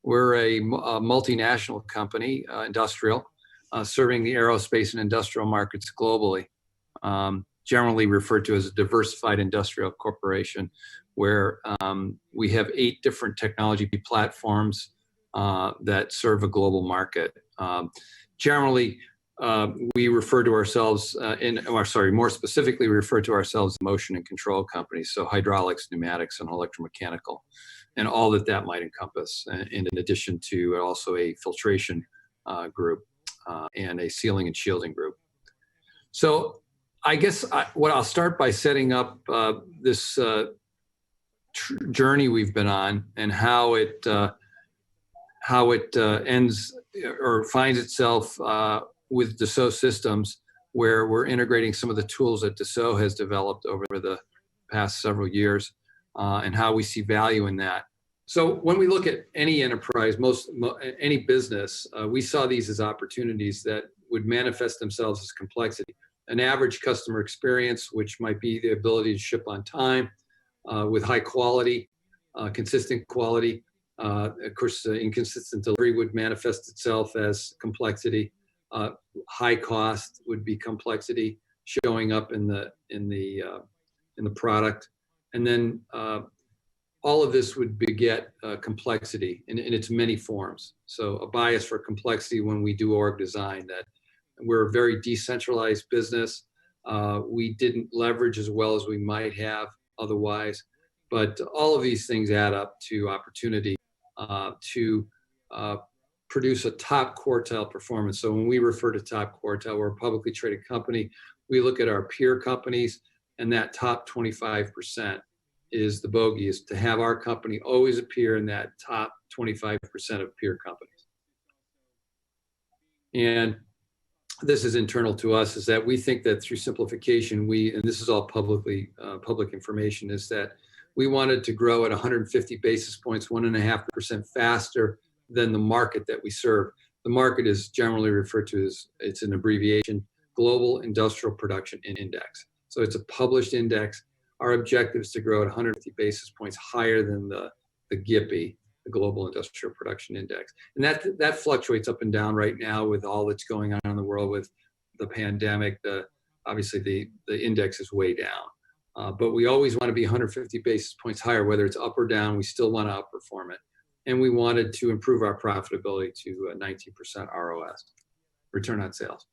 We're a multinational company, industrial, serving the aerospace and industrial markets globally, generally referred to as a diversified industrial corporation, where we have 8 different technology platforms that serve a global market. Generally, we refer to ourselves more specifically, we refer to ourselves as motion and control companies, so hydraulics, pneumatics, and electromechanical, and all that might encompass, in addition to also a filtration group and a sealing and shielding group. So I guess what I'll start by setting up this journey we've been on and how it ends or finds itself with Dassault Systems, where we're integrating some of the tools that Dassault has developed over the past several years, and how we see value in that. So when we look at any enterprise, any business, we saw these as opportunities that would manifest themselves as complexity. An average customer experience, which might be the ability to ship on time with high quality, consistent quality. Of course, inconsistent delivery would manifest itself as complexity. High cost would be complexity showing up in the product, and then all of this would beget complexity in its many forms. So a bias for complexity when we do org design, that we're a very decentralized business. We didn't leverage as well as we might have otherwise, but all of these things add up to opportunity to produce a top quartile performance. So when we refer to top quartile, we're a publicly traded company. We look at our peer companies, and that top 25% is the bogey, is to have our company always appear in that top 25% of peer companies. And this is internal to us, is that we think that through simplification, and this is all public information, is that we wanted to grow at 150 basis points, 1.5% faster than the market that we serve. The market is generally referred to as, it's an abbreviation, Global Industrial Production Index. So it's a published index. Our objective is to grow at 150 basis points higher than the GIPI, the Global Industrial Production Index. And that fluctuates up and down right now with all that's going on in the world with the pandemic. Obviously, the index is way down. But we always want to be 150 basis points higher, whether it's up or down. We still want to outperform it. And we wanted to improve our profitability to 19% ROS, return on sales.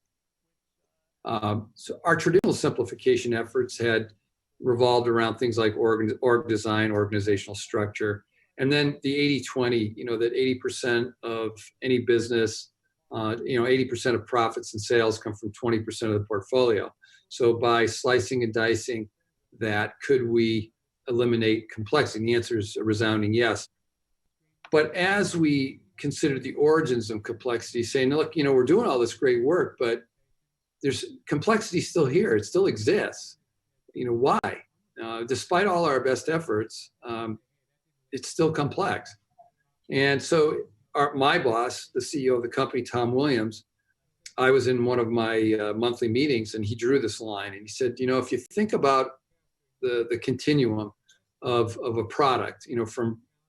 So our traditional simplification efforts had revolved around things like org design, organizational structure, and then the 80-20, that 80% of any business, 80% of profits and sales come from 20% of the portfolio. So by slicing and dicing that, could we eliminate complexity? The answer is a resounding yes. But as we consider the origins of complexity, saying, look, we're doing all this great work, but there's complexity still here. It still exists. Why? Despite all our best efforts, it's still complex. And so my boss, the CEO of the company, Tom Williams, I was in one of my monthly meetings, and he drew this line, and he said, if you think about the continuum of a product,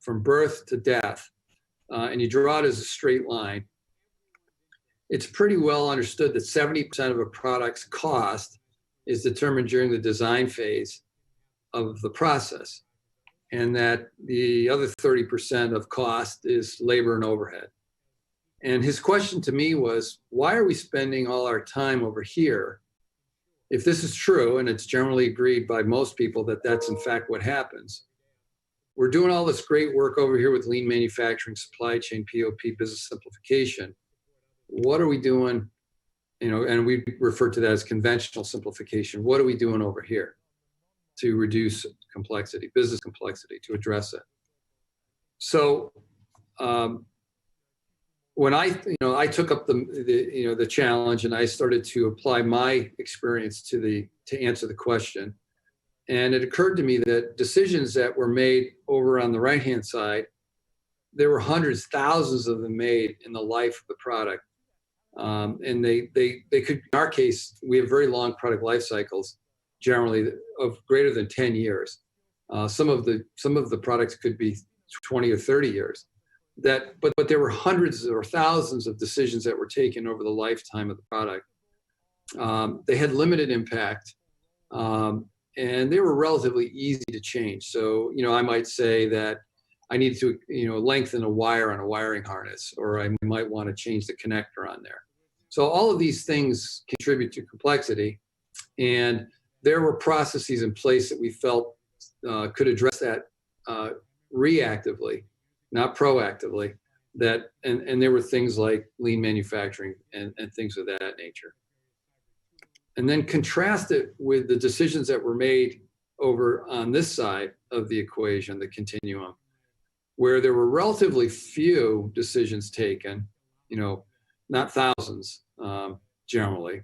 from birth to death, and you draw it as a straight line, it's pretty well understood that 70% of a product's cost is determined during the design phase of the process, and that the other 30% of cost is labor and overhead. And his question to me was, why are we spending all our time over here? If this is true, and it's generally agreed by most people that that's in fact what happens, we're doing all this great work over here with lean manufacturing, supply chain, POP, business simplification. What are we doing? And we refer to that as conventional simplification. What are we doing over here to reduce complexity, business complexity, to address it? So when I took up the challenge, and I started to apply my experience to answer the question, and it occurred to me that decisions that were made over on the right-hand side, there were hundreds, thousands of them made in the life of the product. And they could, in our case, we have very long product life cycles, generally of greater than 10 years. Some of the products could be 20 or 30 years. but there were hundreds or thousands of decisions that were taken over the lifetime of the product. They had limited impact, and they were relatively easy to change. So, I might say that I need to, lengthen a wire on a wiring harness, or I might want to change the connector on there. So all of these things contribute to complexity, and there were processes in place that we felt could address that reactively, not proactively. And there were things like lean manufacturing and things of that nature. And then contrast it with the decisions that were made over on this side of the equation, the continuum, where there were relatively few decisions taken, not thousands generally.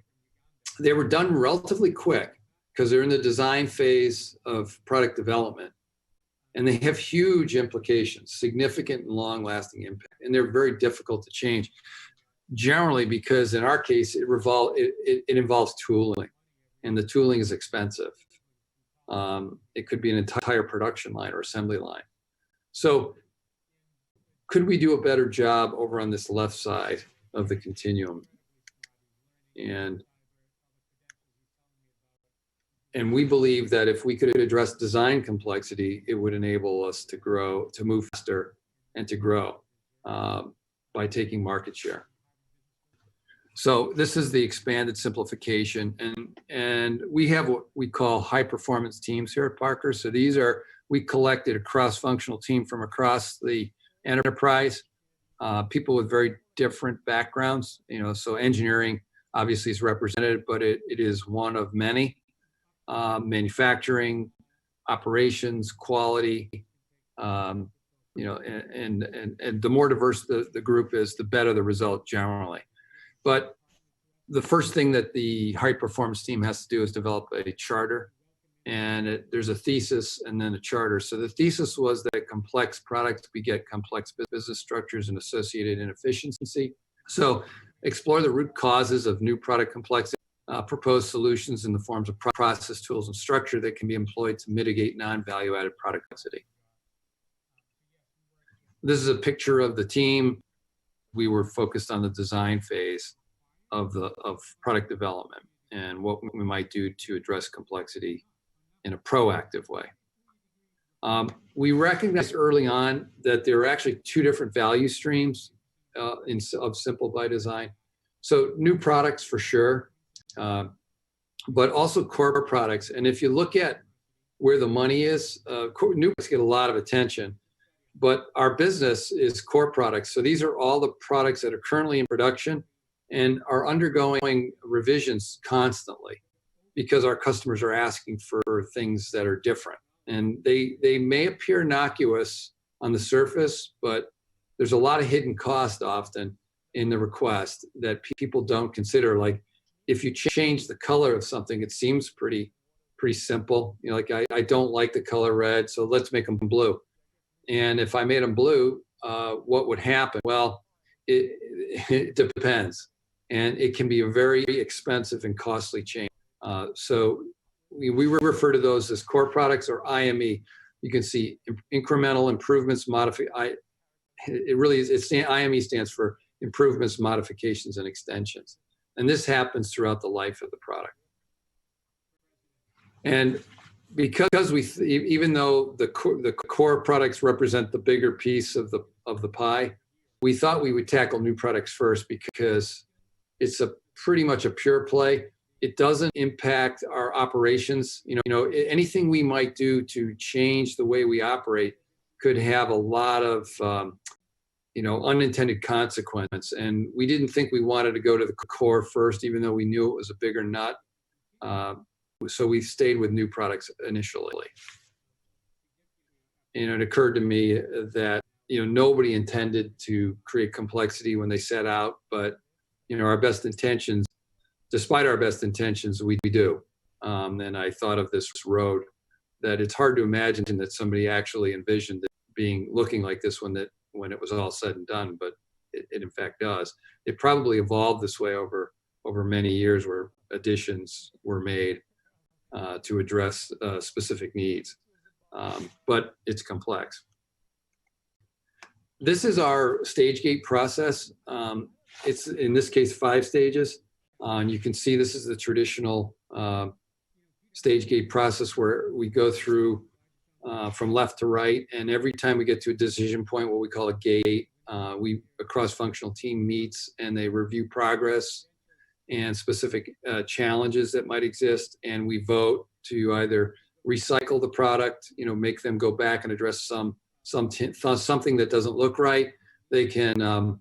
They were done relatively quick because they're in the design phase of product development. And they have huge implications, significant and long-lasting impact. And they're very difficult to change, generally because in our case, it involves tooling. And the tooling is expensive. It could be an entire production line or assembly line. So could we do a better job over on this left side of the continuum? And we believe that if we could address design complexity, it would enable us to grow, to move faster, and to grow by taking market share. So this is the expanded simplification, and we have what we call high performance teams here at Parker. So we collected a cross-functional team from across the enterprise, people with very different backgrounds. So engineering obviously is represented, but it is one of many. Manufacturing, operations, quality, and the more diverse the group is, the better the result generally. But the first thing that the high performance team has to do is develop a charter, and there's a thesis and then a charter. So the thesis was that complex products beget complex business structures and associated inefficiency. So explore the root causes of new product complexity. Propose solutions in the forms of process, tools, and structure that can be employed to mitigate non-value-added product complexity. This is a picture of the team. We were focused on the design phase of product development and what we might do to address complexity in a proactive way. We recognized early on that there are actually two different value streams of Simple by Design. So new products for sure. But also core products. And if you look at where the money is, new products get a lot of attention, but our business is core products. So these are all the products that are currently in production and are undergoing revisions constantly because our customers are asking for things that are different. And they may appear innocuous on the surface, but there's a lot of hidden cost often in the request that people don't consider. Like, if you change the color of something, it seems pretty simple. Like I don't like the color red, so let's make them blue. And if I made them blue, what would happen? Well, it depends. And it can be a very expensive and costly change. So we refer to those as core products or IME. You can see incremental improvements, it really is, IME stands for improvements, modifications, and extensions. And this happens throughout the life of the product. And because even though the core products represent the bigger piece of the pie, we thought we would tackle new products first because it's pretty much a pure play. It doesn't impact our operations. Anything we might do to change the way we operate could have a lot of unintended consequence. And we didn't think we wanted to go to the core first, even though we knew it was a bigger nut. So we stayed with new products initially. It occurred to me that, nobody intended to create complexity when they set out, but, our best intentions, despite our best intentions, we do. And I thought of this road that it's hard to imagine that somebody actually envisioned it looking like this when it was all said and done, but it in fact does. It probably evolved this way over many years where additions were made to address specific needs, but it's complex. This is our stage gate process. It's in this case 5 stages. And you can see this is the traditional stage gate process where we go through from left to right. And every time we get to a decision point, what we call a gate, a cross-functional team meets and they review progress and specific challenges that might exist. And we vote to either recycle the product, make them go back and address something that doesn't look right. They can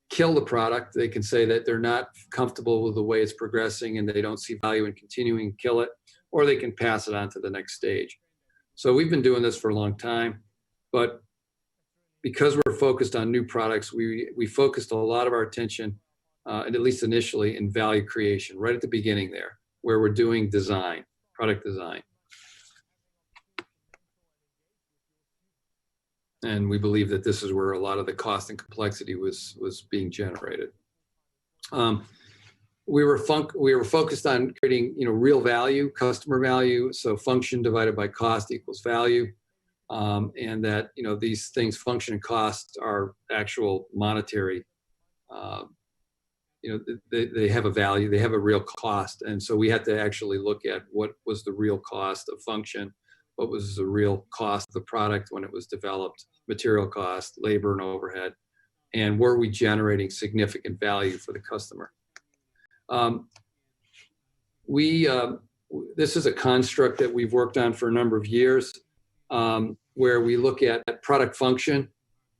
kill the product. They can say that they're not comfortable with the way it's progressing and they don't see value in continuing to kill it, or they can pass it on to the next stage. So we've been doing this for a long time, but because we're focused on new products, we focused a lot of our attention, and at least initially, in value creation, right at the beginning there, where we're doing design, product design. And we believe that this is where a lot of the cost and complexity was being generated. We were focused on creating, real value, customer value. So function divided by cost equals value, and that these things, function and cost, are actual monetary. They have a value, they have a real cost, and so we had to actually look at what was the real cost of function, what was the real cost of the product when it was developed, material cost, labor and overhead, and were we generating significant value for the customer? This is a construct that we've worked on for a number of years, where we look at product function.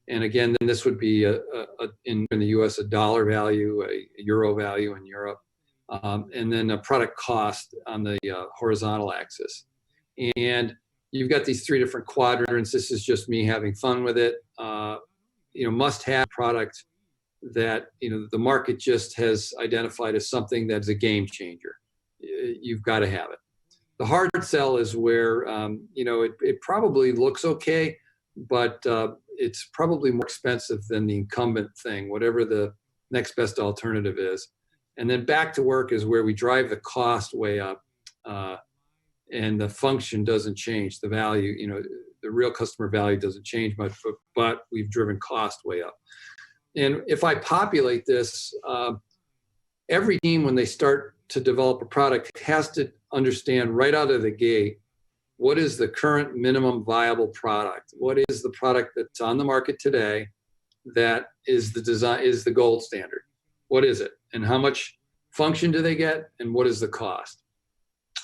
And again, then this would be in the US, a dollar value, a euro value in Europe, and then a product cost on the horizontal axis. And you've got these 3 different quadrants. This is just me having fun with it. Must have product that the market just has identified as something that's a game changer. You've got to have it. The hard sell is where it probably looks okay, but it's probably more expensive than the incumbent thing, whatever the next best alternative is. And then back to work is where we drive the cost way up, and the function doesn't change. The value, the real customer value doesn't change much, but we've driven cost way up. And if I populate this, every team, when they start to develop a product, has to understand right out of the gate, what is the current minimum viable product? What is the product that's on the market today that is the gold standard? What is it? And how much function do they get? And what is the cost?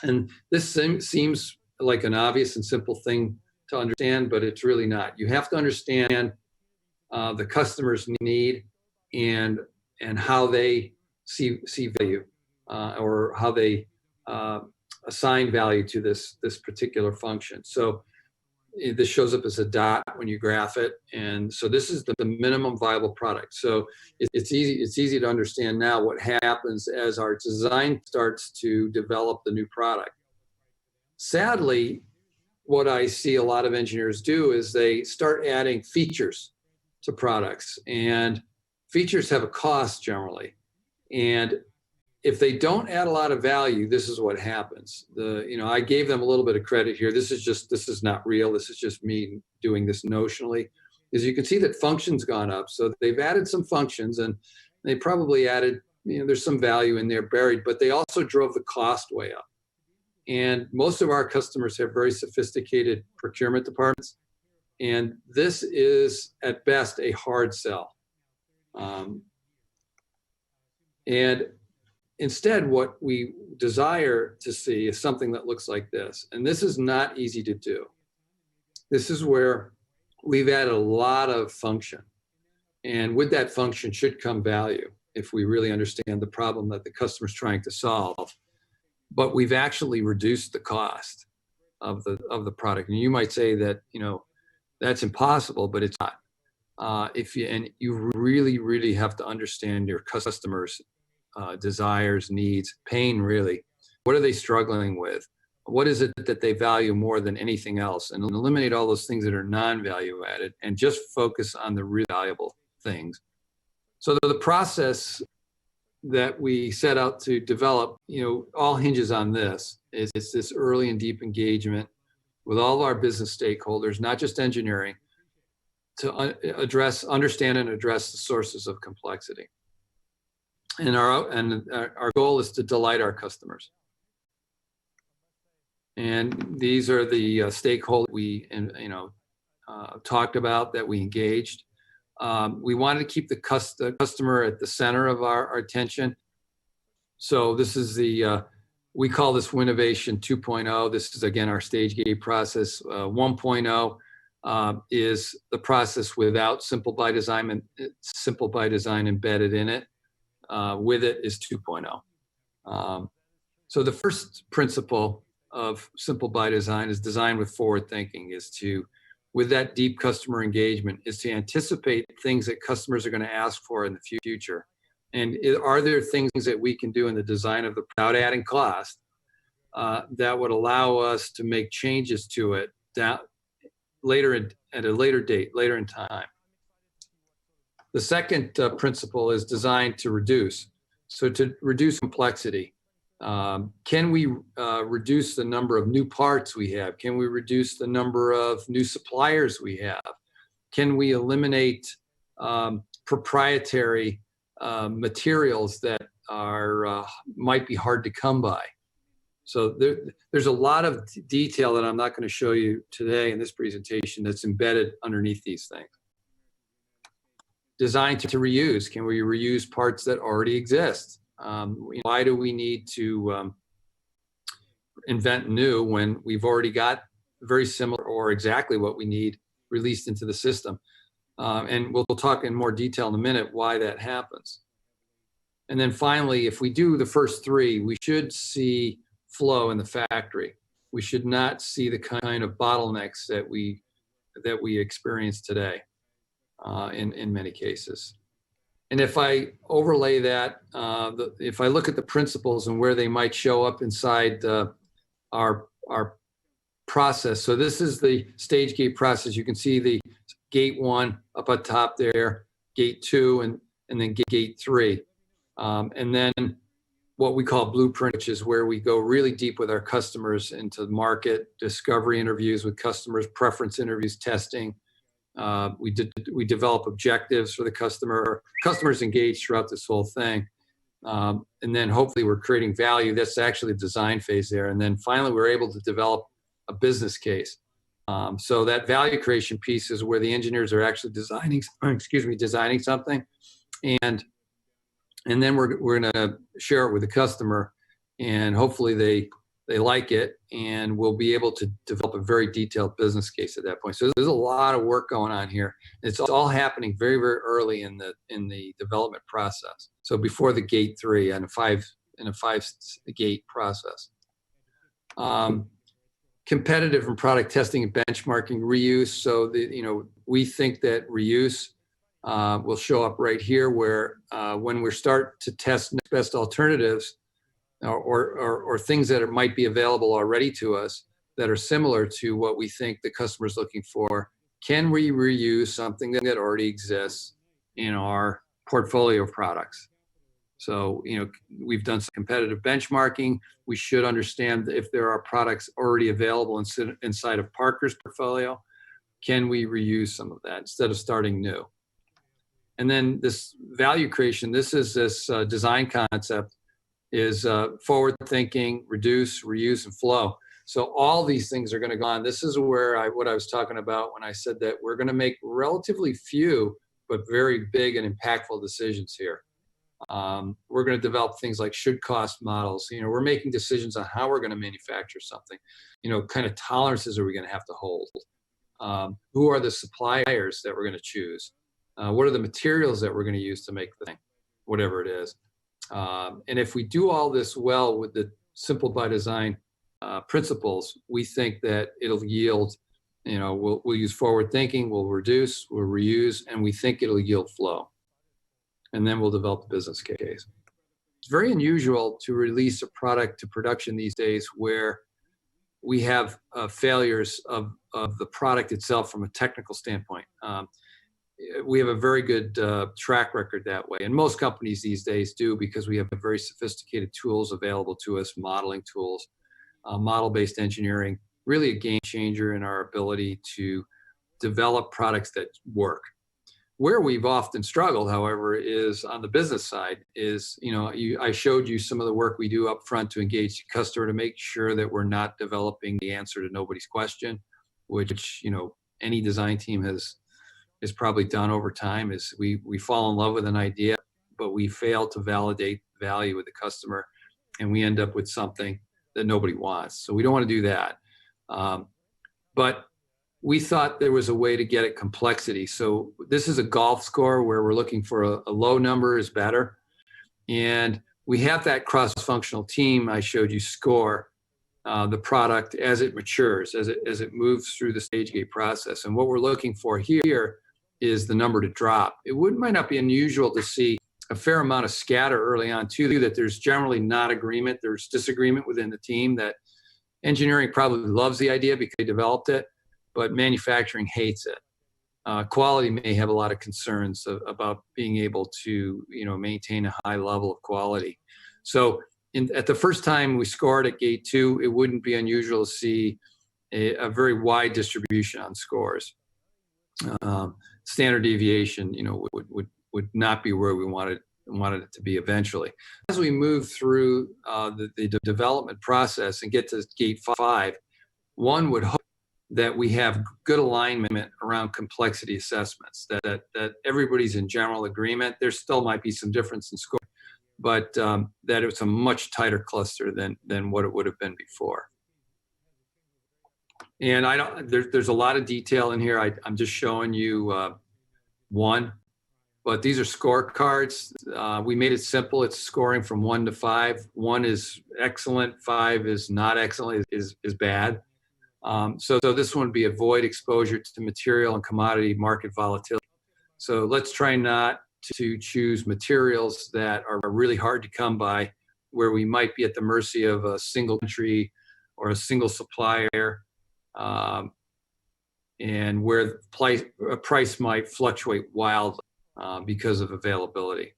And this seems like an obvious and simple thing to understand, but it's really not. You have to understand the customer's need and how they see value, or how they assign value to this particular function. So this shows up as a dot when you graph it, and so this is the minimum viable product. So it's easy to understand now what happens as our design starts to develop the new product. Sadly, what I see a lot of engineers do is they start adding features to products, and features have a cost generally. And if they don't add a lot of value, this is what happens. I gave them a little bit of credit here. This is not real. This is just me doing this notionally. As you can see that function's gone up. So they've added some functions, and they probably added, there's some value in there buried, but they also drove the cost way up. And most of our customers have very sophisticated procurement departments. And this is at best a hard sell. And instead, what we desire to see is something that looks like this. And this is not easy to do. This is where we've added a lot of function. And with that function should come value if we really understand the problem that the customer's trying to solve. But we've actually reduced the cost of the product. And you might say that, that's impossible, but it's not. You really, really have to understand your customers' desires, needs, pain, really. What are they struggling with? What is it that they value more than anything else? And eliminate all those things that are non-value added and just focus on the really valuable things. So the process that we set out to develop, all hinges on this. It's this early and deep engagement with all of our business stakeholders, not just engineering, understand and address the sources of complexity. And our goal is to delight our customers. And these are the stakeholders we talked about, that we engaged. We wanted to keep the customer at the center of our attention. So this is we call this Winnovation 2.0. This is, again, our stage gate process. 1.0 is the process without Simple by Design embedded in it. With it is 2.0. So the first principle of Simple by Design is design with forward thinking, with that deep customer engagement, is to anticipate things that customers are going to ask for in the future. And are there things that we can do in the design of without adding cost that would allow us to make changes to it at a later date, later in time? The second principle is designed to reduce. So to reduce complexity. Can we reduce the number of new parts we have? Can we reduce the number of new suppliers we have? Can we eliminate proprietary materials that might be hard to come by? So there's a lot of detail that I'm not going to show you today in this presentation that's embedded underneath these things. Designed to reuse. Can we reuse parts that already exist? Why do we need to invent new when we've already got very similar or exactly what we need released into the system? And we'll talk in more detail in a minute why that happens. And then finally, if we do the first three, we should see flow in the factory. We should not see the kind of bottlenecks that we experience today in many cases. And if I overlay that, if I look at the principles and where they might show up inside our process. So this is the stage gate process. You can see the gate 1 up at top there, gate 2, and then gate 3. And then what we call blueprint, which is where we go really deep with our customers into the market, discovery interviews with customers, preference interviews, testing. We develop objectives for the customer. Customers engaged throughout this whole thing. And then hopefully we're creating value. That's actually the design phase there. And then finally, we're able to develop a business case. So that value creation piece is where the engineers are actually designing something. And then we're going to share it with the customer, and hopefully they like it, and we'll be able to develop a very detailed business case at that point. So there's a lot of work going on here. It's all happening very, very early in the development process. So before the gate 3 and a five gate process. Competitive and product testing and benchmarking, reuse. So we think that reuse will show up right here, where when we start to test next best alternatives, or things that might be available already to us that are similar to what we think the customer is looking for. Can we reuse something that already exists in our portfolio of products? So, we've done some competitive benchmarking. We should understand if there are products already available inside of Parker's portfolio. Can we reuse some of that instead of starting new? And then this value creation, this design concept is forward thinking, reduce, reuse, and flow. So all these things are going to go on. This is where what I was talking about when I said that we're going to make relatively few but very big and impactful decisions here. We're going to develop things like should cost models. We're making decisions on how we're going to manufacture something. Kind of tolerances are we going to have to hold? Who are the suppliers that we're going to choose? What are the materials that we're going to use to make the thing, whatever it is? And if we do all this well with the Simple by Design principles, we think that it'll yield, we'll use forward thinking, we'll reduce, we'll reuse, and we think it'll yield flow. And then we'll develop the business case. It's very unusual to release a product to production these days where we have failures of the product itself from a technical standpoint. We have a very good track record that way. And most companies these days do, because we have very sophisticated tools available to us, modeling tools, model-based engineering, really a game changer in our ability to develop products that work. Where we've often struggled, however, is on the business side. I showed you some of the work we do up front to engage the customer to make sure that we're not developing the answer to nobody's question, which any design team has probably done over time. Is we fall in love with an idea, but we fail to validate value with the customer, and we end up with something that nobody wants. So we don't want to do that. But we thought there was a way to get at complexity. So this is a golf score where we're looking for a low number is better. And we have that cross-functional team I showed you score the product as it matures, as it moves through the stage gate process. And what we're looking for here is the number to drop. Might not be unusual to see a fair amount of scatter early on too, that there's generally not agreement. There's disagreement within the team that engineering probably loves the idea because they developed it, but manufacturing hates it. Quality may have a lot of concerns about being able to, maintain a high level of quality. So at the first time we scored at gate 2, it wouldn't be unusual to see a very wide distribution on scores. Standard deviation, would not be where we wanted it to be eventually. As we move through the development process and get to gate 5, one would hope that we have good alignment around complexity assessments, that everybody's in general agreement. There still might be some difference in score, but that it's a much tighter cluster than what it would have been before. And there's a lot of detail in here. I'm just showing you one, but these are scorecards. We made it simple. It's scoring from 1 to 5. 1 is excellent, 5 is not excellent, is bad. So this one would be avoid exposure to material and commodity market volatility. So let's try not to choose materials that are really hard to come by, where we might be at the mercy of a single country or a single supplier, and where price might fluctuate wildly because of availability.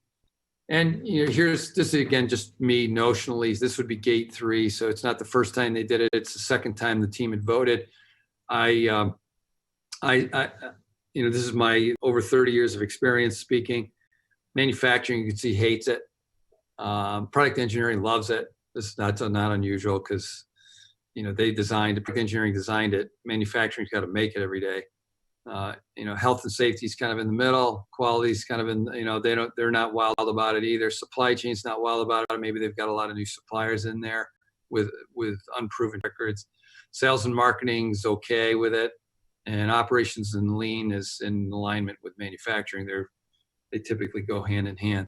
And this is again just me notionally. This would be gate 3, so it's not the first time they did it. It's the second time the team had voted. This is my over 30 years of experience speaking. Manufacturing, you can see, hates it. Product engineering loves it. This is not unusual because product engineering designed it. Manufacturing's got to make it every day. Health and safety is kind of in the middle. Quality is kind of in, they're not wild about it either. Supply chain's not wild about it. Maybe they've got a lot of new suppliers in there with unproven records. Sales and marketing's okay with it, and operations and lean is in alignment with manufacturing. They typically go hand in hand.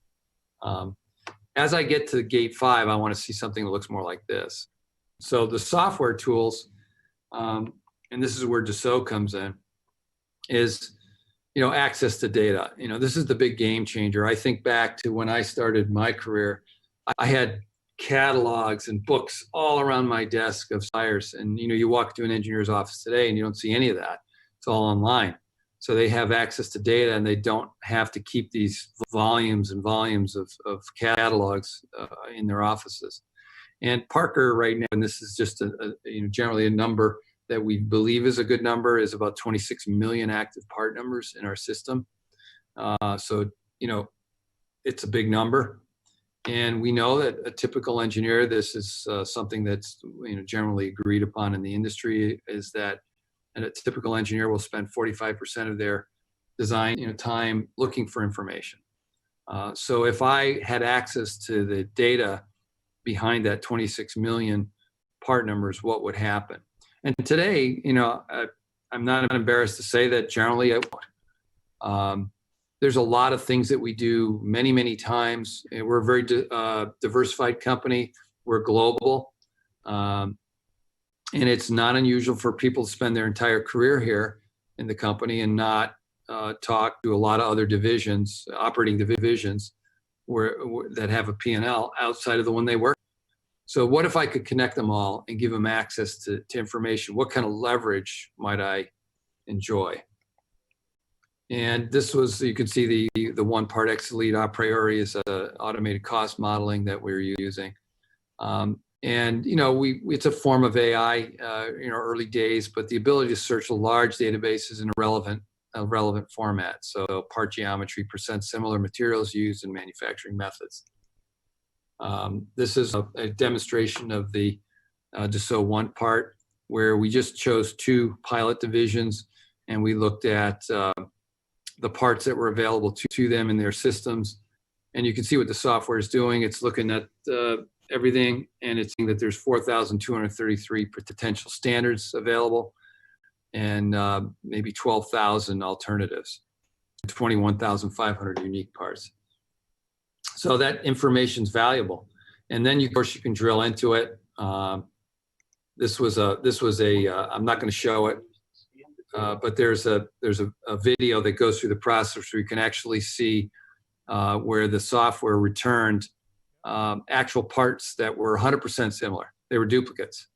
As I get to gate 5, I want to see something that looks more like this. So the software tools, and this is where Dassault comes in, is access to data. This is the big game changer. I think back to when I started my career, I had catalogs and books all around my desk of suppliers, and you walk to an engineer's office today and you don't see any of that. It's all online. So they have access to data, and they don't have to keep these volumes and volumes of catalogs in their offices. And Parker right now, and this is just generally a number that we believe is a good number, is about 26 million active part numbers in our system. So it's a big number. And we know that a typical engineer, this is something that's generally agreed upon in the industry, is that a typical engineer will spend 45% of their design time looking for information. So if I had access to the data behind that 26 million part numbers, what would happen? And today, I'm not embarrassed to say that generally I won't. There's a lot of things that we do many, many times. We're a very diversified company. We're global. And it's not unusual for people to spend their entire career here in the company and not talk to a lot of other divisions, operating divisions, that have a P&L outside of the one they work. So what if I could connect them all and give them access to information? What kind of leverage might I enjoy? And this was, you can see the one part X Elite a priori is automated cost modeling that we're using. And, it's a form of AI, early days, but the ability to search large databases in a relevant format. So part geometry, percent similar materials used in manufacturing methods. This is a demonstration of the Dassault One part, where we just chose 2 pilot divisions, and we looked at the parts that were available to them in their systems. And you can see what the software is doing. It's looking at everything, and it's saying that there's 4,233 potential standards available, and maybe 12,000 alternatives, 21,500 unique parts. So that information is valuable. And then, of course, you can drill into it. This was a I'm not going to show it, but there's a video that goes through the process where you can actually see where the software returned actual parts that were 100% similar. They were duplicates.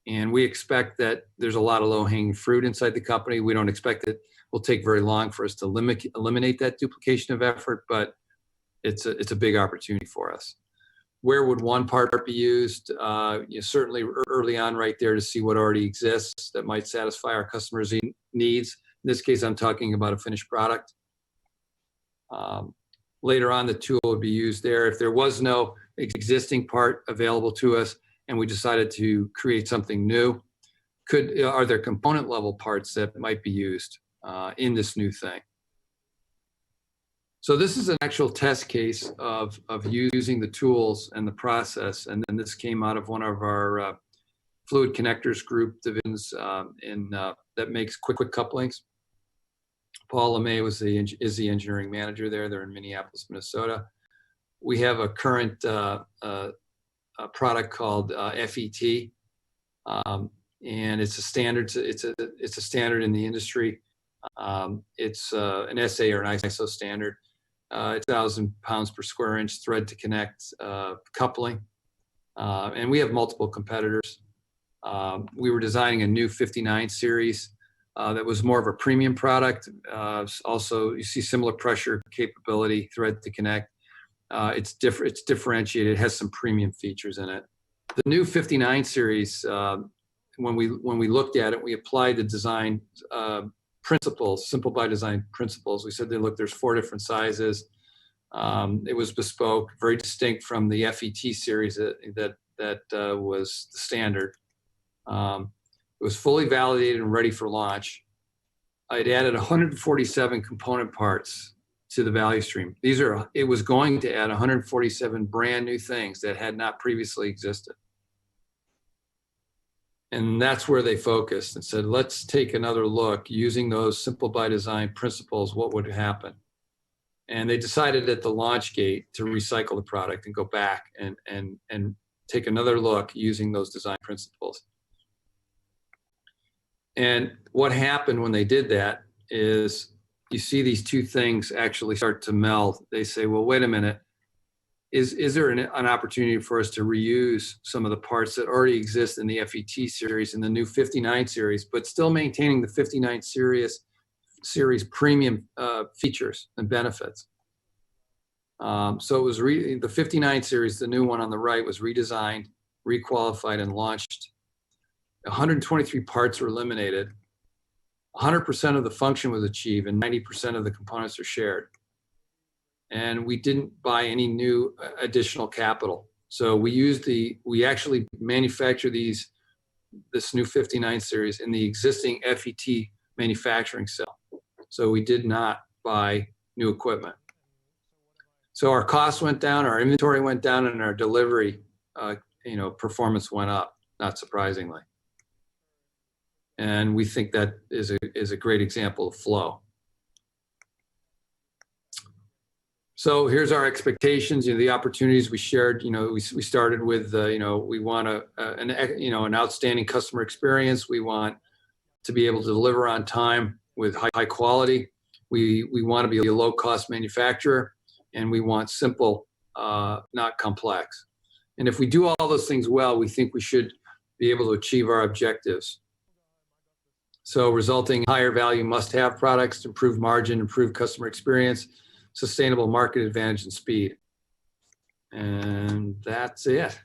And we expect that there's a lot of low-hanging fruit inside the company. We don't expect it will take very long for us to eliminate that duplication of effort, but it's a big opportunity for us. Where would one part be used? Certainly early on right there to see what already exists that might satisfy our customers' needs. In this case, I'm talking about a finished product. Later on, the tool would be used there. If there was no existing part available to us and we decided to create something new, are there component level parts that might be used in this new thing? So this is an actual test case of using the tools and the process. And then this came out of one of our fluid connectors group divisions that makes quick couplings. Paul LeMay is the engineering manager there. They're in Minneapolis, Minnesota. We have a current a product called FET, and it's a standard. It's a standard in the industry. It's an SA or an ISO standard. It's 1,000 pounds per square inch thread to connect coupling, and we have multiple competitors. We were designing a new 59 series. That was more of a premium product. Also, you see similar pressure capability, thread to connect. It's differentiated. It has some premium features in it. The new 59 series, when we looked at it, we applied the design principles, Simple by Design principles. We said, look, there's 4 different sizes. It was bespoke, very distinct from the FET series that was the standard. It was fully validated and ready for launch. I'd added 147 component parts to the value stream. It was going to add 147 brand new things that had not previously existed. And that's where they focused and said, let's take another look using those Simple by Design principles, what would happen? And they decided at the launch gate to recycle the product and go back and take another look using those design principles. And what happened when they did that is you see these 2 things actually start to meld. They say, well, wait a minute. Is there an opportunity for us to reuse some of the parts that already exist in the FET series and the new 59 series, but still maintaining the 59 series premium features and benefits? So it was the 59 series, the new one on the right, was redesigned, requalified, and launched. 123 parts were eliminated. 100% of the function was achieved, and 90% of the components are shared. And we didn't buy any new additional capital. So we actually manufacture this new 59 series in the existing FET manufacturing cell. So we did not buy new equipment. So our costs went down, our inventory went down, and our delivery, performance went up, not surprisingly. And we think that is a great example of flow. So here's our expectations. The opportunities we shared. We started with we want an outstanding customer experience. We want to be able to deliver on time with high quality. We want to be a low cost manufacturer, and we want simple, not complex. And if we do all those things well, we think we should be able to achieve our objectives. So resulting in higher value must-have products, improved margin, improved customer experience, sustainable market advantage, and speed. And that's it.